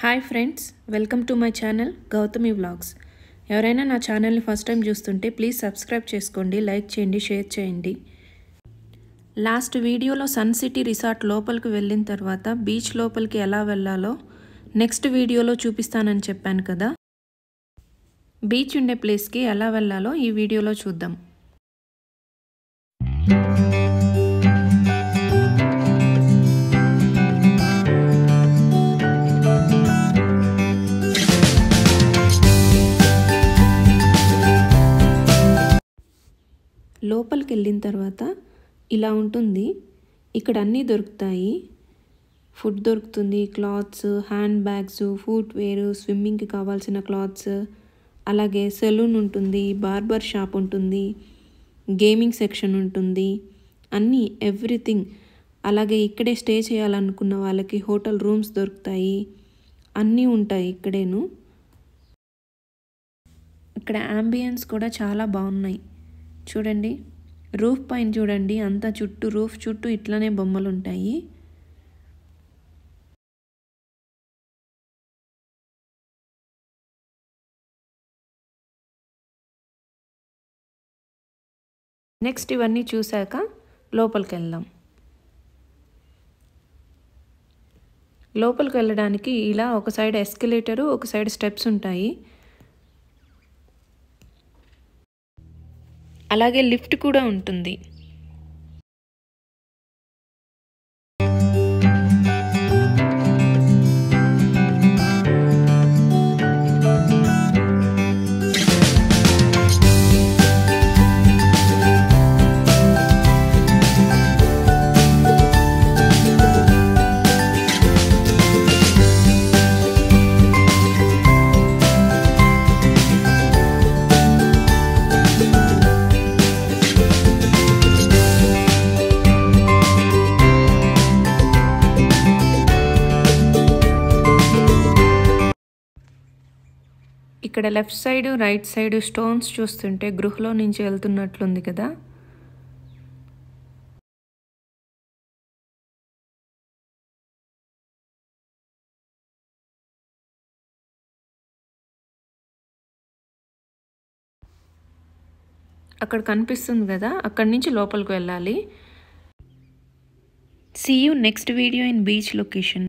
Hi friends, welcome to my channel Gautami vlogs. ఎవరైనా నా ఛానల్ని ఫస్ట్ టైం చూస్తుంటే ప్లీజ్ సబ్స్క్రైబ్ చేసుకోండి, లైక్ చేయండి, షేర్ చేయండి. లాస్ట్ వీడియోలో సన్ సిటీ రిసార్ట్ లోపలికి వెళ్ళిన తర్వాత బీచ్ లోపలికి ఎలా వెళ్ళాలో నెక్స్ట్ వీడియోలో చూపిస్తానని చెప్పాను కదా. బీచ్ ఉండే ప్లేస్కి ఎలా వెళ్ళాలో ఈ వీడియోలో చూద్దాం. లోపలికి వెళ్ళిన తర్వాత ఇలా ఉంటుంది. ఇక్కడ అన్నీ దొరుకుతాయి. ఫుడ్ దొరుకుతుంది, క్లాత్స్, హ్యాండ్ బ్యాగ్స్, ఫుట్వేర్, స్విమ్మింగ్కి కావాల్సిన క్లాత్స్, అలాగే సెలూన్ ఉంటుంది, బార్బర్ షాప్ ఉంటుంది, గేమింగ్ సెక్షన్ ఉంటుంది, అన్నీ ఎవ్రీథింగ్. అలాగే ఇక్కడే స్టే చేయాలనుకున్న వాళ్ళకి హోటల్ రూమ్స్ దొరుకుతాయి, అన్నీ ఉంటాయి ఇక్కడేను. ఇక్కడ అంబియన్స్ కూడా చాలా బాగున్నాయి. చూడండి, రూఫ్ పైన చూడండి, అంతా చుట్టూ రూఫ్ చుట్టూ ఇట్లానే బొమ్మలు ఉంటాయి. నెక్స్ట్ ఇవన్నీ చూశాక లోపలికి వెళ్దాం. లోపలికి వెళ్ళడానికి ఇలా ఒక సైడ్ ఎస్కలేటరు, ఒక సైడ్ స్టెప్స్ ఉంటాయి. అలాగే లిఫ్ట్ కూడా ఉంటుంది. ఇక్కడ left side, right side stones చూస్తుంటే గృహలో నుంచి వెళ్తున్నట్లుంది కదా. అక్కడ కనిపిస్తుంది కదా, అక్కడి నుంచి లోపలికి వెళ్ళాలి. See you next video in beach location.